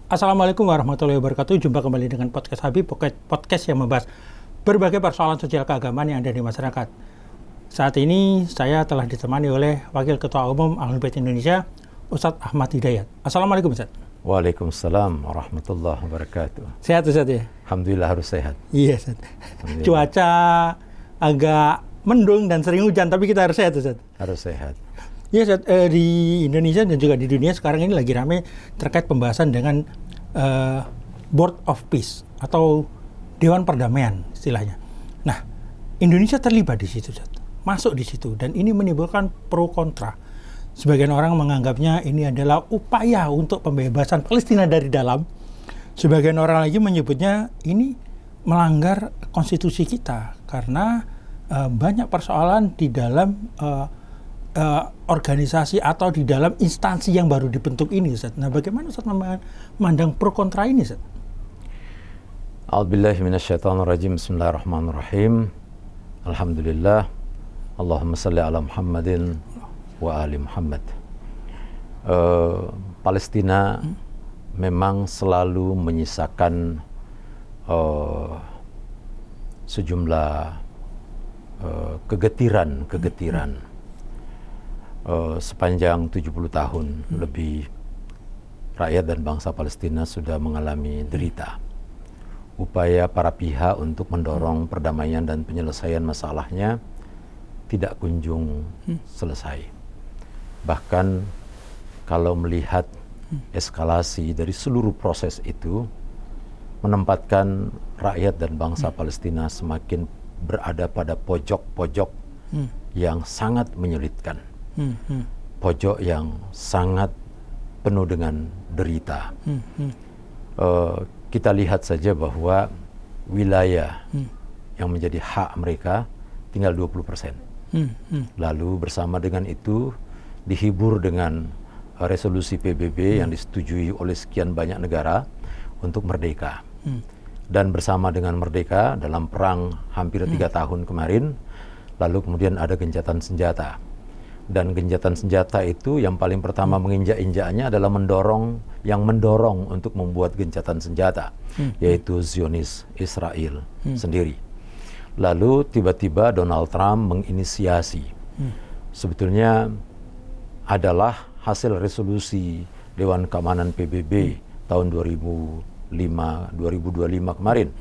Assalamualaikum warahmatullahi wabarakatuh. Jumpa kembali dengan podcast Habib, podcast yang membahas berbagai persoalan sosial keagamaan yang ada di masyarakat. Saat ini saya telah ditemani oleh Wakil Ketua Umum Ahlul Bait Indonesia, Ustadz Ahmad Hidayat. Assalamualaikum Ustadz. Waalaikumsalam warahmatullahi wabarakatuh. Sehat Ustadz ya? Alhamdulillah harus sehat. Iya Ustadz. Cuaca agak mendung dan sering hujan, tapi kita harus sehat Ustadz. Harus sehat. Ya, di Indonesia dan juga di dunia sekarang ini lagi ramai terkait pembahasan dengan Board of Peace atau Dewan Perdamaian istilahnya. Nah, Indonesia terlibat di situ, masuk di situ, dan ini menimbulkan pro kontra. Sebagian orang menganggapnya ini adalah upaya untuk pembebasan Palestina dari dalam. Sebagian orang lagi menyebutnya ini melanggar konstitusi kita karena banyak persoalan di dalam organisasi atau di dalam instansi yang baru dibentuk ini, Ustaz. Nah, bagaimana Ustaz memandang pro kontra ini, Ustaz? A'udzubillahi minasyaitonirrajim. Bismillahirrahmanirrahim. Alhamdulillah. Allahumma shalli ala Muhammadin wa ali Muhammad. Palestina memang selalu menyisakan sejumlah kegetiran. Sepanjang 70 tahun lebih, rakyat dan bangsa Palestina sudah mengalami derita. Upaya para pihak untuk mendorong perdamaian dan penyelesaian masalahnya tidak kunjung selesai. Bahkan kalau melihat eskalasi dari seluruh proses itu, menempatkan rakyat dan bangsa Palestina semakin berada pada pojok-pojok yang sangat menyulitkan. Pojok yang sangat penuh dengan derita. Kita lihat saja bahwa wilayah yang menjadi hak mereka tinggal 20%. Lalu bersama dengan itu dihibur dengan resolusi PBB yang disetujui oleh sekian banyak negara untuk merdeka. Dan bersama dengan merdeka dalam perang hampir 3 tahun kemarin, lalu kemudian ada gencatan senjata. Dan gencatan senjata itu yang paling pertama menginjak-injaknya adalah mendorong untuk membuat gencatan senjata, yaitu Zionis Israel sendiri. Lalu tiba-tiba Donald Trump menginisiasi, sebetulnya adalah hasil resolusi Dewan Keamanan PBB tahun 2025 kemarin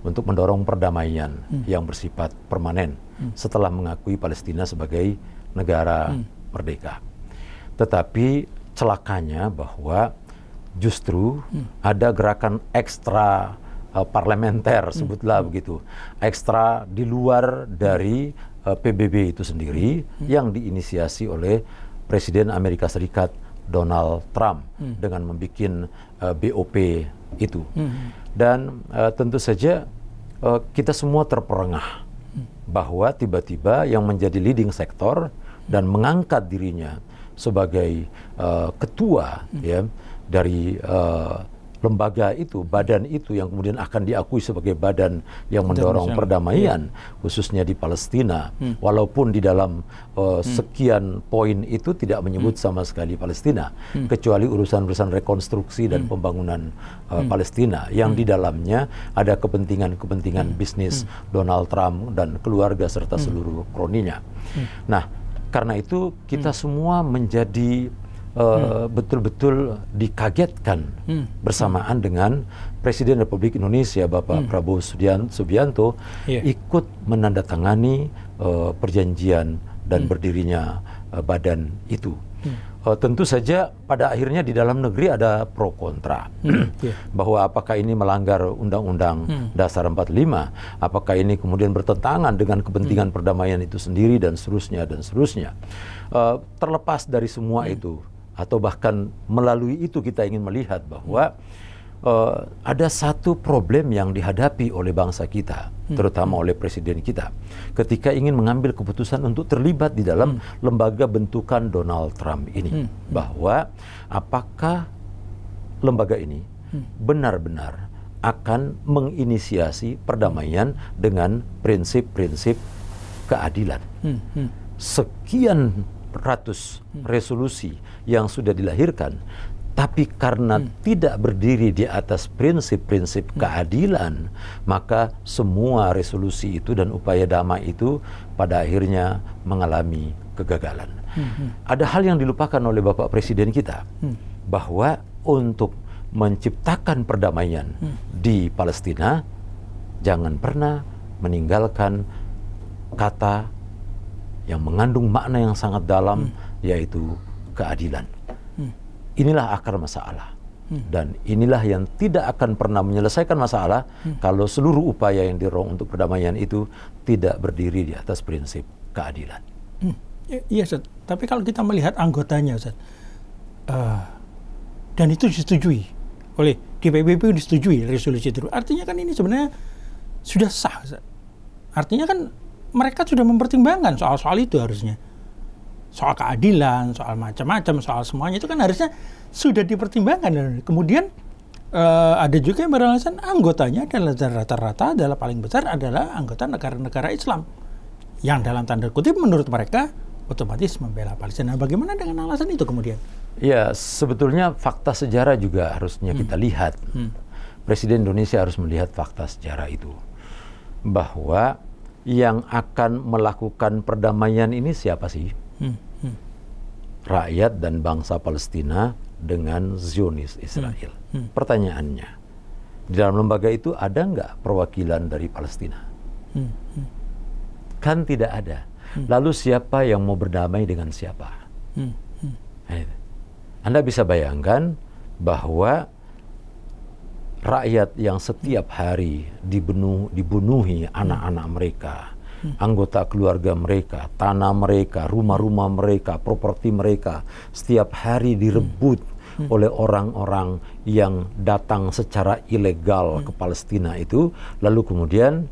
untuk mendorong perdamaian yang bersifat permanen setelah mengakui Palestina sebagai negara merdeka. Tetapi celakanya bahwa justru ada gerakan ekstra parlementer, sebutlah begitu, ekstra di luar dari PBB itu sendiri, yang diinisiasi oleh Presiden Amerika Serikat Donald Trump dengan membuat BOP itu. Dan tentu saja kita semua terperangah bahwa tiba-tiba yang menjadi leading sektor dan mengangkat dirinya sebagai ketua ya dari lembaga itu, badan itu yang kemudian akan diakui sebagai badan yang mendorong perdamaian, khususnya di Palestina, walaupun di dalam sekian poin itu tidak menyebut sama sekali Palestina, kecuali urusan-urusan rekonstruksi dan pembangunan Palestina, yang di dalamnya ada kepentingan-kepentingan bisnis Donald Trump dan keluarga serta seluruh kroninya. Nah, karena itu kita semua menjadi betul-betul dikagetkan bersamaan dengan Presiden Republik Indonesia Bapak Prabowo Subianto ikut menandatangani perjanjian dan berdirinya badan itu. Tentu saja pada akhirnya di dalam negeri ada pro kontra bahwa apakah ini melanggar Undang-Undang Dasar 45, apakah ini kemudian bertentangan dengan kepentingan perdamaian itu sendiri, dan seterusnya dan seterusnya. Terlepas dari semua itu, atau bahkan melalui itu kita ingin melihat bahwa ada satu problem yang dihadapi oleh bangsa kita, terutama oleh presiden kita, ketika ingin mengambil keputusan untuk terlibat di dalam lembaga bentukan Donald Trump ini, bahwa apakah lembaga ini benar-benar akan menginisiasi perdamaian dengan prinsip-prinsip keadilan. Sekian ratus resolusi yang sudah dilahirkan Tapi karena tidak berdiri di atas prinsip-prinsip keadilan, maka semua resolusi itu dan upaya damai itu pada akhirnya mengalami kegagalan. Ada hal yang dilupakan oleh Bapak Presiden kita, bahwa untuk menciptakan perdamaian di Palestina, jangan pernah meninggalkan kata yang mengandung makna yang sangat dalam, yaitu keadilan. Inilah akar masalah. Dan inilah yang tidak akan pernah menyelesaikan masalah kalau seluruh upaya yang didorong untuk perdamaian itu tidak berdiri di atas prinsip keadilan. Iya, Ustaz. Tapi kalau kita melihat anggotanya, Ustaz, dan itu disetujui oleh di PBB, disetujui resolusi itu. Artinya kan ini sebenarnya sudah sah, Ustaz. Artinya kan mereka sudah mempertimbangkan soal-soal itu harusnya. Soal keadilan, soal macam-macam, soal semuanya itu kan harusnya sudah dipertimbangkan. Kemudian ada juga yang beralasan anggotanya adalah rata-rata adalah paling besar adalah anggota negara-negara Islam yang dalam tanda kutip menurut mereka otomatis membela Palestina. Bagaimana dengan alasan itu kemudian? Ya, sebetulnya fakta sejarah juga harusnya kita lihat. Presiden Indonesia harus melihat fakta sejarah itu, bahwa yang akan melakukan perdamaian ini siapa sih? Rakyat dan bangsa Palestina dengan Zionis Israel. Pertanyaannya, di dalam lembaga itu ada nggak perwakilan dari Palestina? Kan tidak ada. Lalu siapa yang mau berdamai dengan siapa? Anda bisa bayangkan bahwa rakyat yang setiap hari dibunuhi anak-anak mereka, anggota keluarga mereka, tanah mereka, rumah-rumah mereka, properti mereka, setiap hari direbut oleh orang-orang yang datang secara ilegal ke Palestina itu, lalu kemudian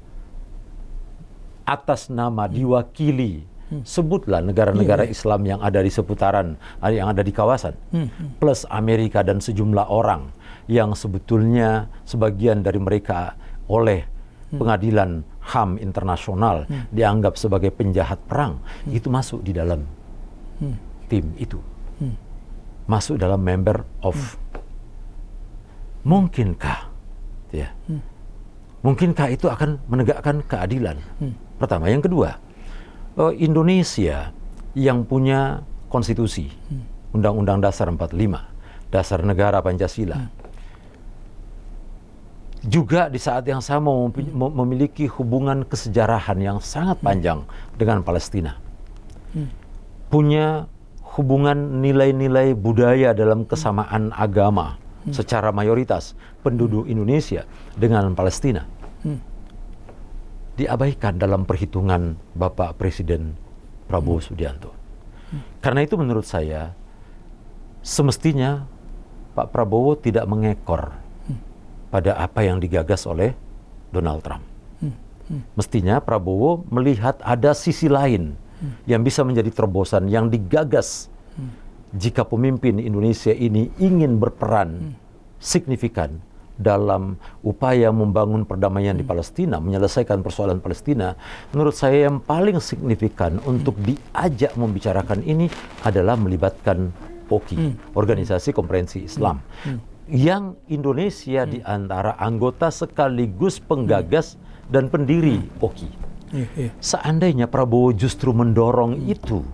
atas nama diwakili, sebutlah negara-negara Islam yang ada di seputaran, yang ada di kawasan, plus Amerika dan sejumlah orang yang sebetulnya sebagian dari mereka oleh pengadilan HAM internasional dianggap sebagai penjahat perang, itu masuk di dalam tim itu, masuk dalam member of. Mungkinkah, ya, mungkinkah itu akan menegakkan keadilan? Pertama. Yang kedua, Indonesia yang punya konstitusi, Undang-Undang Dasar 45, Dasar Negara Pancasila, juga di saat yang sama memiliki hubungan kesejarahan yang sangat panjang dengan Palestina. Punya hubungan nilai-nilai budaya dalam kesamaan agama secara mayoritas penduduk Indonesia dengan Palestina. Diabaikan dalam perhitungan Bapak Presiden Prabowo Subianto. Karena itu menurut saya, semestinya Pak Prabowo tidak mengekor pada apa yang digagas oleh Donald Trump. Mestinya Prabowo melihat ada sisi lain yang bisa menjadi terobosan yang digagas jika pemimpin Indonesia ini ingin berperan signifikan dalam upaya membangun perdamaian di Palestina, menyelesaikan persoalan Palestina. Menurut saya yang paling signifikan untuk diajak membicarakan ini adalah melibatkan POKI, Organisasi Konferensi Islam, yang Indonesia di antara anggota sekaligus penggagas dan pendiri POKI. Seandainya Prabowo justru mendorong itu,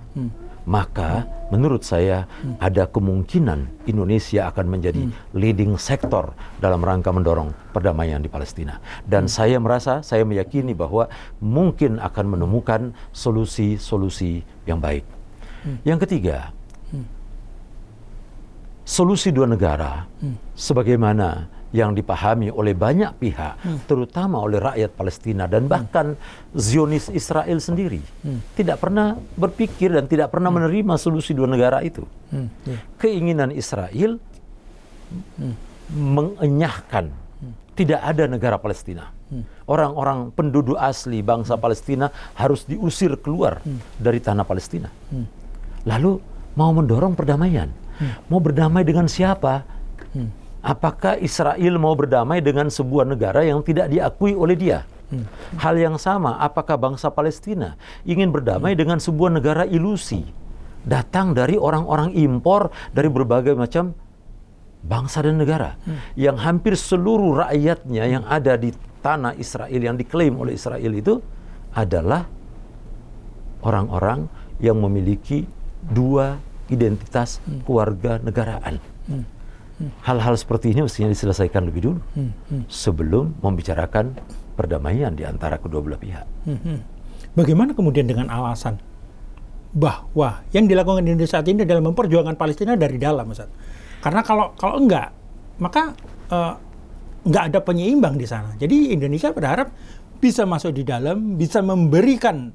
maka menurut saya ada kemungkinan Indonesia akan menjadi leading sektor dalam rangka mendorong perdamaian di Palestina. Dan saya meyakini bahwa mungkin akan menemukan solusi-solusi yang baik. Yang ketiga, solusi dua negara sebagaimana yang dipahami oleh banyak pihak, terutama oleh rakyat Palestina dan bahkan Zionis Israel sendiri, tidak pernah berpikir dan tidak pernah menerima solusi dua negara itu. Keinginan Israel mengenyahkan tidak ada negara Palestina. Orang-orang penduduk asli bangsa Palestina harus diusir keluar dari tanah Palestina. Lalu mau mendorong perdamaian. Mau berdamai dengan siapa? Apakah Israel mau berdamai dengan sebuah negara yang tidak diakui oleh dia? Hal yang sama, apakah bangsa Palestina ingin berdamai dengan sebuah negara ilusi? Datang dari orang-orang impor dari berbagai macam bangsa dan negara yang hampir seluruh rakyatnya yang ada di tanah Israel yang diklaim oleh Israel itu adalah orang-orang yang memiliki dua identitas keluarga negaraan. Hal-hal seperti ini mestinya diselesaikan lebih dulu sebelum membicarakan perdamaian di antara kedua belah pihak. Bagaimana kemudian dengan alasan bahwa yang dilakukan Indonesia saat ini adalah memperjuangkan Palestina dari dalam, Ustaz? Karena kalau enggak, maka enggak ada penyeimbang di sana. Jadi Indonesia berharap bisa masuk di dalam, bisa memberikan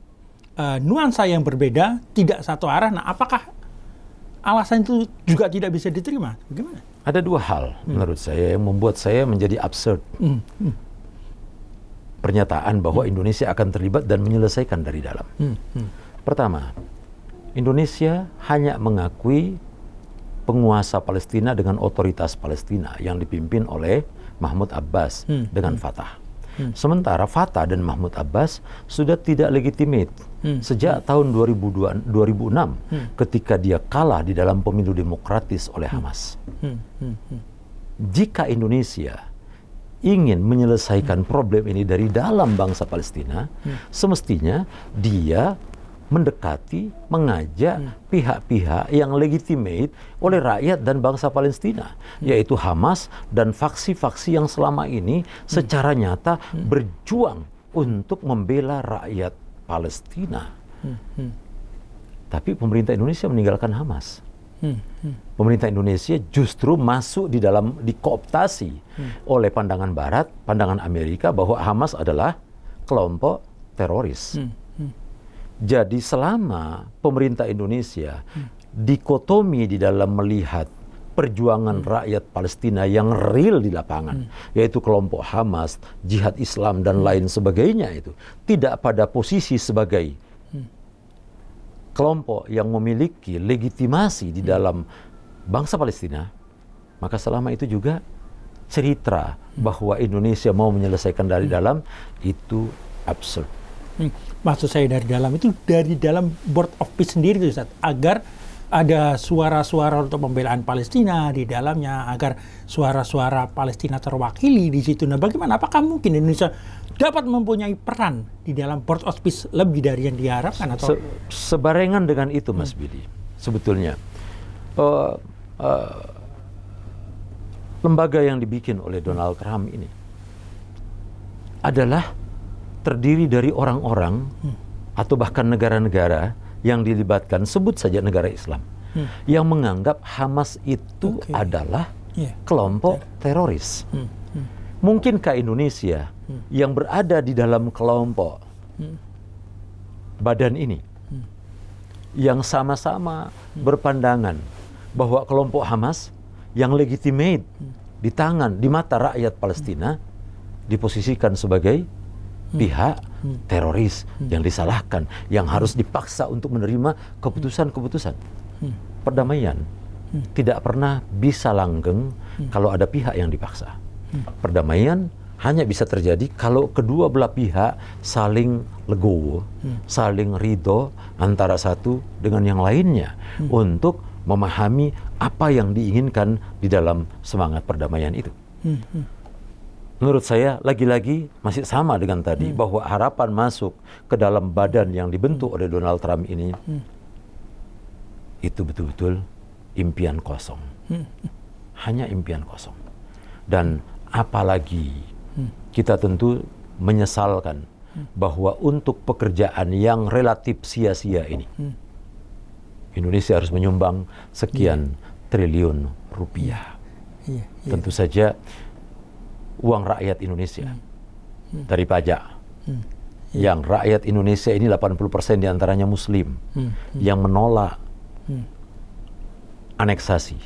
nuansa yang berbeda, tidak satu arah. Nah, apakah alasan itu juga tidak bisa diterima? Bagaimana? Ada dua hal menurut saya yang membuat saya menjadi absurd. Pernyataan bahwa Indonesia akan terlibat dan menyelesaikan dari dalam. Pertama, Indonesia hanya mengakui penguasa Palestina dengan otoritas Palestina yang dipimpin oleh Mahmud Abbas dengan Fatah. Sementara Fatah dan Mahmud Abbas sudah tidak legitimate sejak tahun 2006 ketika dia kalah di dalam pemilu demokratis oleh Hamas. Jika Indonesia ingin menyelesaikan problem ini dari dalam bangsa Palestina, semestinya dia mendekati, mengajak pihak-pihak yang legitimate oleh rakyat dan bangsa Palestina, yaitu Hamas dan faksi-faksi yang selama ini secara nyata berjuang untuk membela rakyat Palestina. Tapi pemerintah Indonesia meninggalkan Hamas. Pemerintah Indonesia justru masuk dikooptasi oleh pandangan Barat, pandangan Amerika bahwa Hamas adalah kelompok teroris. Jadi selama pemerintah Indonesia dikotomi di dalam melihat perjuangan rakyat Palestina yang real di lapangan, yaitu kelompok Hamas, Jihad Islam dan lain sebagainya, itu tidak pada posisi sebagai kelompok yang memiliki legitimasi di dalam bangsa Palestina, maka selama itu juga cerita bahwa Indonesia mau menyelesaikan dari dalam itu absurd. Maksud saya dari dalam itu dari dalam Board of Peace sendiri itu, Ustaz, agar ada suara-suara untuk pembelaan Palestina di dalamnya, agar suara-suara Palestina terwakili di situ. Nah, bagaimana? Apakah mungkin Indonesia dapat mempunyai peran di dalam Board of Peace lebih dari yang diharapkan? Atau sebarengan dengan itu, Mas Bidi, sebetulnya lembaga yang dibikin oleh Donald Trump ini adalah terdiri dari orang-orang atau bahkan negara-negara yang dilibatkan, sebut saja negara Islam, yang menganggap Hamas itu adalah kelompok teroris. Mungkinkah Indonesia yang berada di dalam kelompok badan ini, yang sama-sama berpandangan bahwa kelompok Hamas yang legitimate di tangan, di mata rakyat Palestina, diposisikan sebagai pihak teroris yang disalahkan, yang harus dipaksa untuk menerima keputusan-keputusan. Perdamaian tidak pernah bisa langgeng kalau ada pihak yang dipaksa. Perdamaian hanya bisa terjadi kalau kedua belah pihak saling legowo, saling ridho antara satu dengan yang lainnya untuk memahami apa yang diinginkan di dalam semangat perdamaian itu. Menurut saya, lagi-lagi masih sama dengan tadi, bahwa harapan masuk ke dalam badan yang dibentuk oleh Donald Trump ini, itu betul-betul impian kosong. Hanya impian kosong. Dan apalagi kita tentu menyesalkan bahwa untuk pekerjaan yang relatif sia-sia ini, Indonesia harus menyumbang sekian triliun rupiah. Tentu saja uang rakyat Indonesia dari pajak, yang rakyat Indonesia ini 80% diantaranya Muslim, yang menolak aneksasi,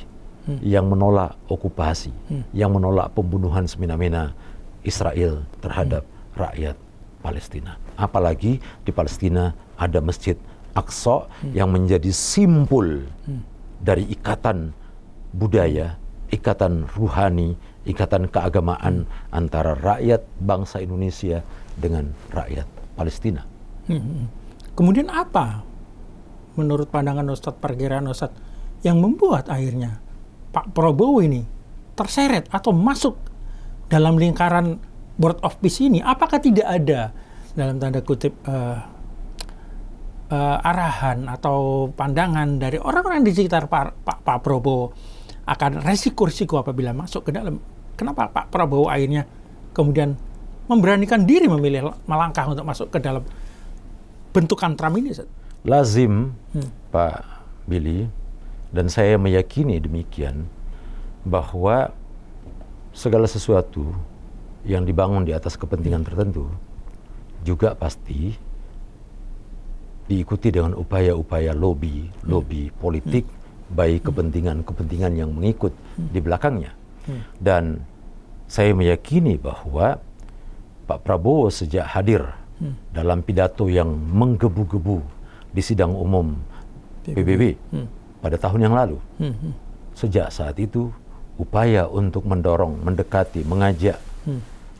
yang menolak okupasi, yang menolak pembunuhan semena-mena Israel terhadap rakyat Palestina. Apalagi di Palestina ada Masjid Aqsa yang menjadi simbol dari ikatan budaya, ikatan ruhani, ikatan keagamaan antara rakyat bangsa Indonesia dengan rakyat Palestina. Kemudian apa menurut pandangan Ustadz, perkiraan Ustadz, yang membuat akhirnya Pak Prabowo ini terseret atau masuk dalam lingkaran Board of Peace ini, apakah tidak ada dalam tanda kutip arahan atau pandangan dari orang-orang di sekitar Pak Prabowo akan resiko-resiko apabila masuk ke dalam? Kenapa Pak Prabowo akhirnya kemudian memberanikan diri memilih melangkah untuk masuk ke dalam bentukan Trump ini? Lazim, Pak Billy, dan saya meyakini demikian, bahwa segala sesuatu yang dibangun di atas kepentingan tertentu juga pasti diikuti dengan upaya-upaya lobby politik, baik kepentingan-kepentingan yang mengikut di belakangnya. Dan saya meyakini bahwa Pak Prabowo sejak hadir dalam pidato yang menggebu-gebu di sidang umum PBB pada tahun yang lalu, sejak saat itu upaya untuk mendorong, mendekati, mengajak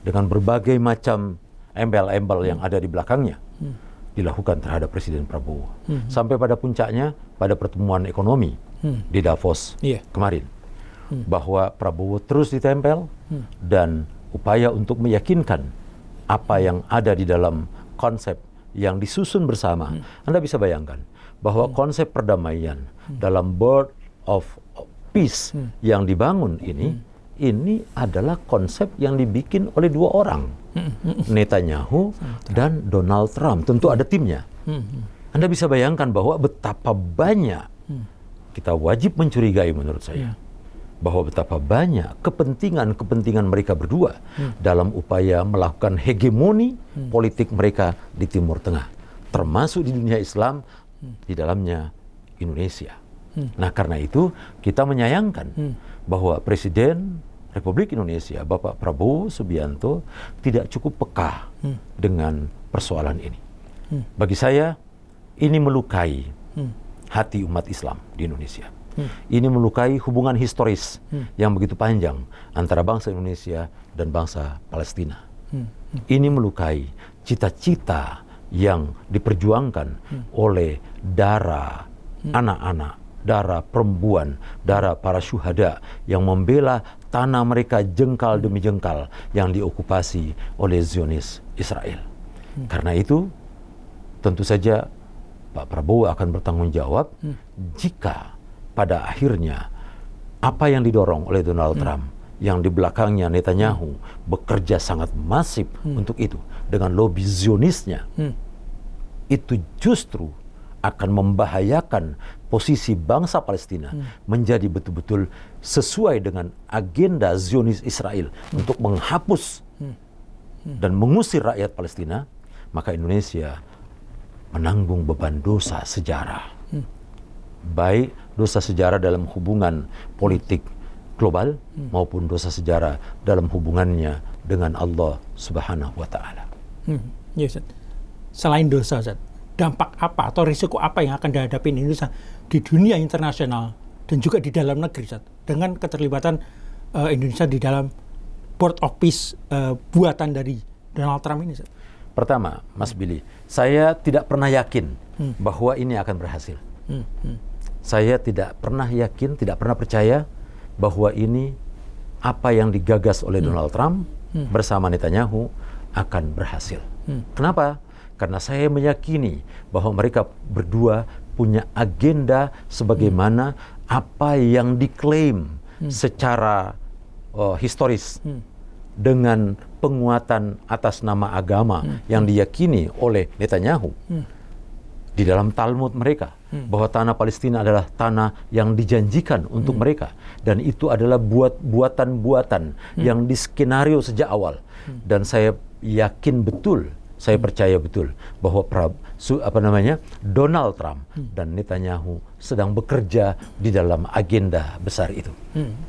dengan berbagai macam embel-embel yang ada di belakangnya dilakukan terhadap Presiden Prabowo. Sampai pada puncaknya pada pertemuan ekonomi di Davos kemarin. Bahwa Prabowo terus ditempel dan upaya untuk meyakinkan apa yang ada di dalam konsep yang disusun bersama. Anda bisa bayangkan bahwa konsep perdamaian dalam Board of Peace yang dibangun ini adalah konsep yang dibikin oleh dua orang, Netanyahu dan Donald Trump. Tentu ada timnya. Anda bisa bayangkan bahwa betapa banyak, kita wajib mencurigai menurut saya, bahwa betapa banyak kepentingan-kepentingan mereka berdua dalam upaya melakukan hegemoni politik mereka di Timur Tengah, termasuk di dunia Islam, di dalamnya Indonesia. Nah, karena itu kita menyayangkan bahwa Presiden Republik Indonesia, Bapak Prabowo Subianto, tidak cukup peka dengan persoalan ini. Bagi saya, ini melukai hati umat Islam di Indonesia. Ini melukai hubungan historis yang begitu panjang antara bangsa Indonesia dan bangsa Palestina. Ini melukai cita-cita yang diperjuangkan oleh darah anak-anak, darah perempuan, darah para syuhada yang membela tanah mereka jengkal demi jengkal yang diokupasi oleh Zionis Israel. Karena itu, tentu saja Pak Prabowo akan bertanggung jawab jika pada akhirnya apa yang didorong oleh Donald Trump, yang di belakangnya Netanyahu bekerja sangat masif untuk itu dengan lobby Zionisnya, itu justru akan membahayakan posisi bangsa Palestina menjadi betul-betul sesuai dengan agenda Zionis Israel untuk menghapus dan mengusir rakyat Palestina. Maka Indonesia menanggung beban dosa sejarah, baik dosa sejarah dalam hubungan politik global maupun dosa sejarah dalam hubungannya dengan Allah Subhanahu wa Ta'ala. Yes, selain dosa, dampak apa atau risiko apa yang akan dihadapi Indonesia di dunia internasional dan juga di dalam negeri dengan keterlibatan Indonesia di dalam Board of Peace buatan dari Donald Trump ini? Pertama, Mas Billy, saya tidak pernah yakin bahwa ini akan berhasil. Saya tidak pernah yakin, tidak pernah percaya bahwa ini apa yang digagas oleh Donald Trump bersama Netanyahu akan berhasil. Kenapa? Karena saya meyakini bahwa mereka berdua punya agenda sebagaimana apa yang diklaim secara historis dengan penguatan atas nama agama yang diyakini oleh Netanyahu di dalam Talmud mereka, bahwa tanah Palestina adalah tanah yang dijanjikan untuk mereka, dan itu adalah buatan-buatan yang diskenario sejak awal. Dan saya yakin betul, saya percaya betul bahwa Donald Trump dan Netanyahu sedang bekerja di dalam agenda besar itu.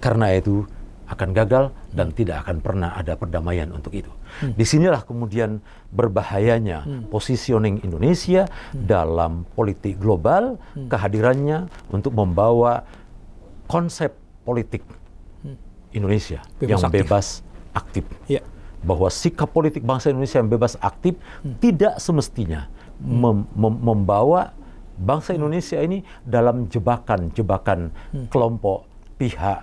Karena itu akan gagal dan tidak akan pernah ada perdamaian untuk itu. Disinilah kemudian berbahayanya positioning Indonesia dalam politik global, kehadirannya untuk membawa konsep politik Indonesia yang bebas aktif. Bahwa sikap politik bangsa Indonesia yang bebas aktif tidak semestinya membawa bangsa Indonesia ini dalam jebakan kelompok, pihak,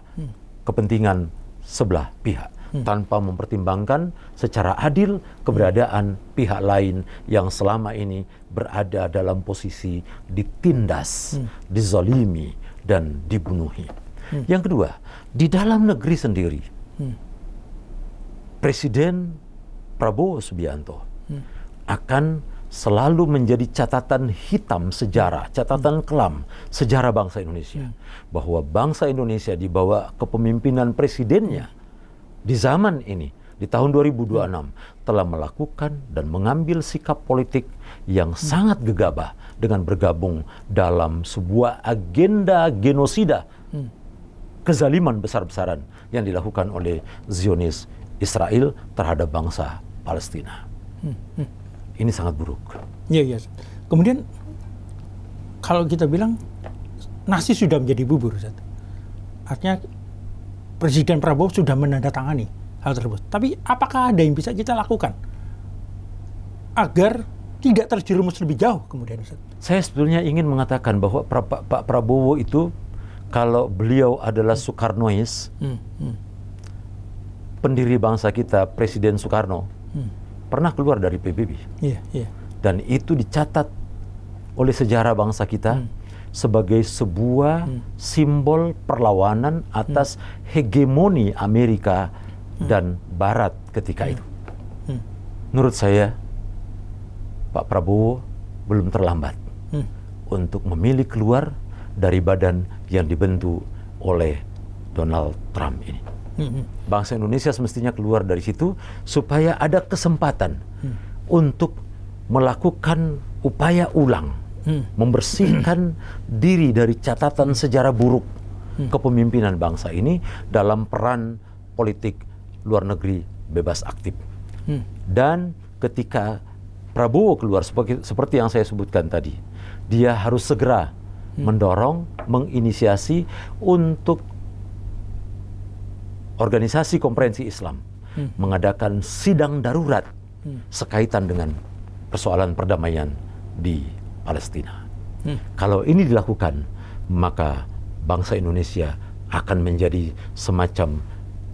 kepentingan sebelah pihak tanpa mempertimbangkan secara adil keberadaan pihak lain yang selama ini berada dalam posisi ditindas, dizalimi, dan dibunuhi. Yang kedua, di dalam negeri sendiri, Presiden Prabowo Subianto akan selalu menjadi catatan hitam sejarah, catatan kelam sejarah bangsa Indonesia. Bahwa bangsa Indonesia di bawah kepemimpinan presidennya di zaman ini, di tahun 2026, telah melakukan dan mengambil sikap politik yang sangat gegabah dengan bergabung dalam sebuah agenda genosida, kezaliman besar-besaran yang dilakukan oleh Zionis Israel terhadap bangsa Palestina. Ini sangat buruk. Iya. Kemudian kalau kita bilang nasi sudah menjadi bubur, Ustaz. Artinya Presiden Prabowo sudah menandatangani hal tersebut. Tapi apakah ada yang bisa kita lakukan agar tidak terjerumus lebih jauh kemudian, Ustaz? Saya sebetulnya ingin mengatakan bahwa Pak Prabowo itu, kalau beliau adalah Soekarnois, pendiri bangsa kita, Presiden Soekarno, pernah keluar dari PBB. Iya. Dan itu dicatat oleh sejarah bangsa kita sebagai sebuah simbol perlawanan atas hegemoni Amerika dan Barat ketika itu. Menurut saya, Pak Prabowo belum terlambat untuk memilih keluar dari badan yang dibentuk oleh Donald Trump ini. Bangsa Indonesia semestinya keluar dari situ supaya ada kesempatan untuk melakukan upaya ulang, membersihkan diri dari catatan sejarah buruk kepemimpinan bangsa ini dalam peran politik luar negeri bebas aktif. Dan ketika Prabowo keluar seperti yang saya sebutkan tadi, dia harus segera mendorong, menginisiasi untuk organisasi Konferensi Islam mengadakan sidang darurat sekaitan dengan persoalan perdamaian di Palestina. Kalau ini dilakukan, maka bangsa Indonesia akan menjadi semacam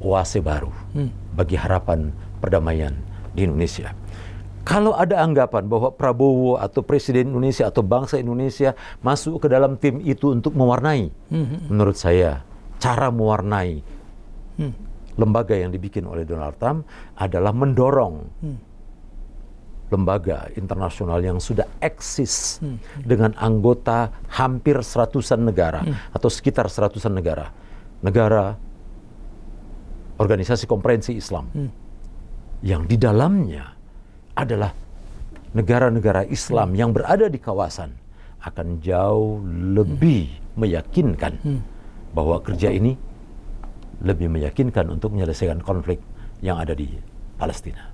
oase baru bagi harapan perdamaian di Indonesia. Kalau ada anggapan bahwa Prabowo atau Presiden Indonesia atau bangsa Indonesia masuk ke dalam tim itu untuk mewarnai, menurut saya cara mewarnai lembaga yang dibikin oleh Donald Trump adalah mendorong lembaga internasional yang sudah eksis dengan anggota hampir 100-an negara atau sekitar 100-an negara organisasi Konferensi Islam yang di dalamnya adalah negara-negara Islam yang berada di kawasan akan jauh lebih meyakinkan bahwa kerja ini lebih meyakinkan untuk menyelesaikan konflik yang ada di Palestina.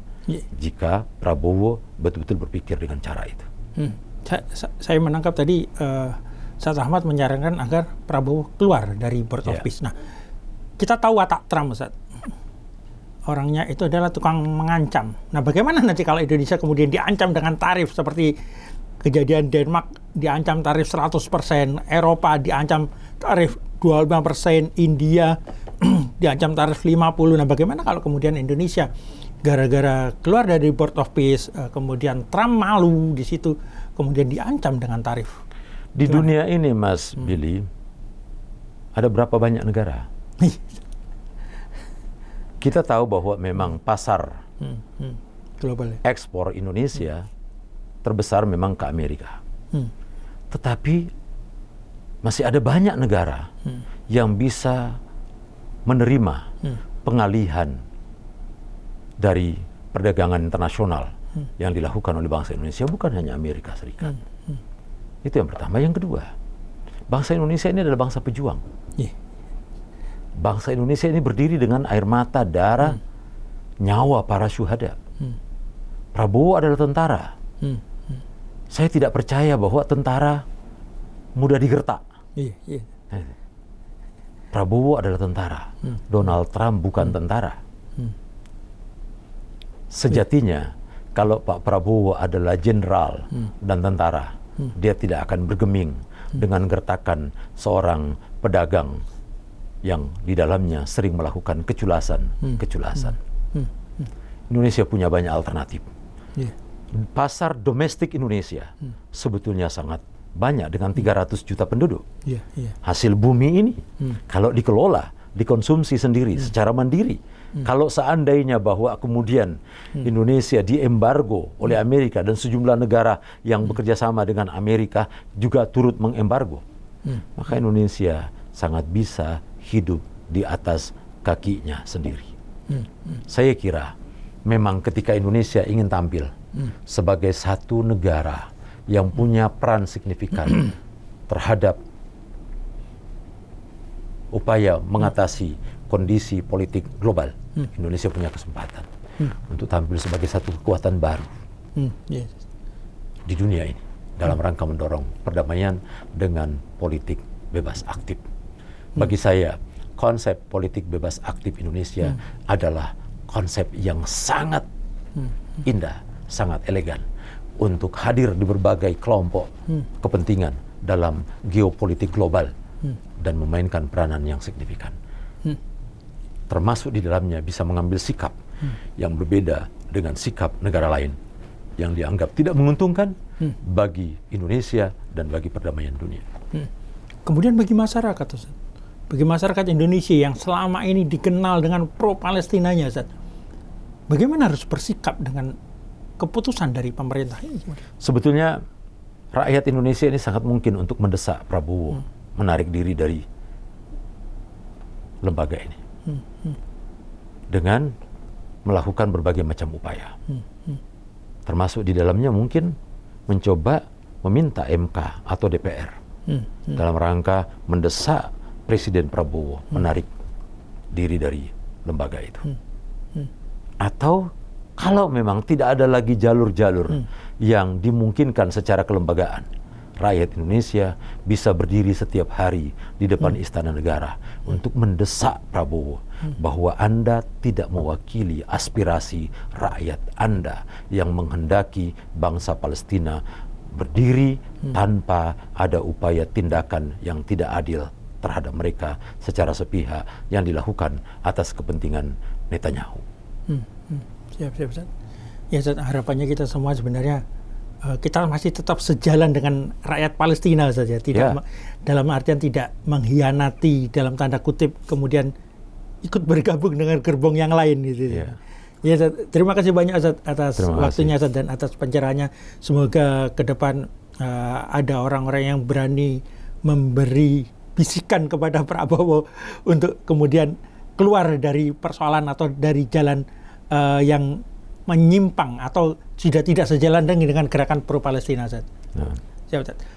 Jika Prabowo betul-betul berpikir dengan cara itu. Saya menangkap tadi Ustaz Ahmad menyarankan agar Prabowo keluar dari Board of Peace. Nah, kita tahu watak Trump, Ustaz. Orangnya itu adalah tukang mengancam. Nah, bagaimana nanti kalau Indonesia kemudian diancam dengan tarif seperti kejadian Denmark diancam tarif 100%, Eropa diancam tarif 25%, India diancam tarif 50%. Nah, bagaimana kalau kemudian Indonesia gara-gara keluar dari Board of Peace, kemudian Trump malu di situ, kemudian diancam dengan tarif? Di dunia ini, Mas Billy, ada berapa banyak negara? Kita tahu bahwa memang pasar global ekspor Indonesia terbesar memang ke Amerika. Tetapi masih ada banyak negara yang bisa menerima pengalihan dari perdagangan internasional yang dilakukan oleh bangsa Indonesia, bukan hanya Amerika Serikat. Itu yang pertama. Yang kedua, bangsa Indonesia ini adalah bangsa pejuang. Bangsa Indonesia ini berdiri dengan air mata, darah, nyawa para syuhada. Prabowo adalah tentara. Saya tidak percaya bahwa tentara mudah digertak. Prabowo adalah tentara. Donald Trump bukan tentara. Sejatinya, kalau Pak Prabowo adalah jenderal dan tentara, dia tidak akan bergeming dengan gertakan seorang pedagang yang di dalamnya sering melakukan keculasan. Indonesia punya banyak alternatif. Pasar domestik Indonesia sebetulnya sangat banyak dengan 300 juta penduduk. Hasil bumi ini kalau dikelola, dikonsumsi sendiri secara mandiri. Kalau seandainya bahwa kemudian Indonesia diembargo oleh Amerika dan sejumlah negara yang bekerja sama dengan Amerika juga turut mengembargo, maka Indonesia sangat bisa hidup di atas kakinya sendiri. Saya kira memang ketika Indonesia ingin tampil sebagai satu negara yang punya peran signifikan terhadap upaya mengatasi kondisi politik global, Indonesia punya kesempatan untuk tampil sebagai satu kekuatan baru di dunia ini dalam rangka mendorong perdamaian dengan politik bebas aktif. Bagi saya, konsep politik bebas aktif Indonesia adalah konsep yang sangat indah, sangat elegan untuk hadir di berbagai kelompok kepentingan dalam geopolitik global dan memainkan peranan yang signifikan. Termasuk di dalamnya bisa mengambil sikap yang berbeda dengan sikap negara lain yang dianggap tidak menguntungkan bagi Indonesia dan bagi perdamaian dunia. Kemudian bagi masyarakat, Ustaz, bagi masyarakat Indonesia yang selama ini dikenal dengan pro-Palestinanya, Ustaz, bagaimana harus bersikap dengan keputusan dari pemerintah ini? Sebetulnya rakyat Indonesia ini sangat mungkin untuk mendesak Prabowo menarik diri dari lembaga ini dengan melakukan berbagai macam upaya, termasuk di dalamnya mungkin mencoba meminta MK atau DPR dalam rangka mendesak Presiden Prabowo menarik diri dari lembaga itu. Atau kalau memang tidak ada lagi jalur-jalur yang dimungkinkan secara kelembagaan, rakyat Indonesia bisa berdiri setiap hari di depan Istana Negara untuk mendesak Prabowo bahwa Anda tidak mewakili aspirasi rakyat Anda yang menghendaki bangsa Palestina berdiri tanpa ada upaya tindakan yang tidak adil terhadap mereka secara sepihak yang dilakukan atas kepentingan Netanyahu. Siap. Ya, Ustaz, harapannya kita semua sebenarnya kita masih tetap sejalan dengan rakyat Palestina saja, tidak dalam artian tidak mengkhianati dalam tanda kutip kemudian ikut bergabung dengan gerbong yang lain gitu. Ya, Ustaz, terima kasih banyak, Ustaz, atas waktunya, Ustaz, dan atas pencerahannya. Semoga ke depan ada orang-orang yang berani memberi bisikan kepada Prabowo untuk kemudian keluar dari persoalan atau dari jalan yang menyimpang atau sudah tidak sejalan dengan gerakan pro-Palestina.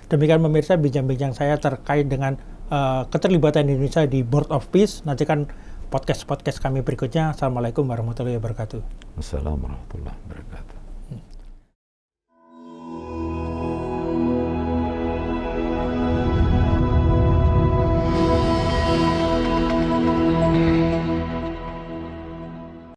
Demikian pemirsa bincang-bincang saya terkait dengan keterlibatan Indonesia di Board of Peace. Nantikan podcast kami berikutnya. Assalamualaikum warahmatullahi wabarakatuh. Assalamualaikum warahmatullahi wabarakatuh.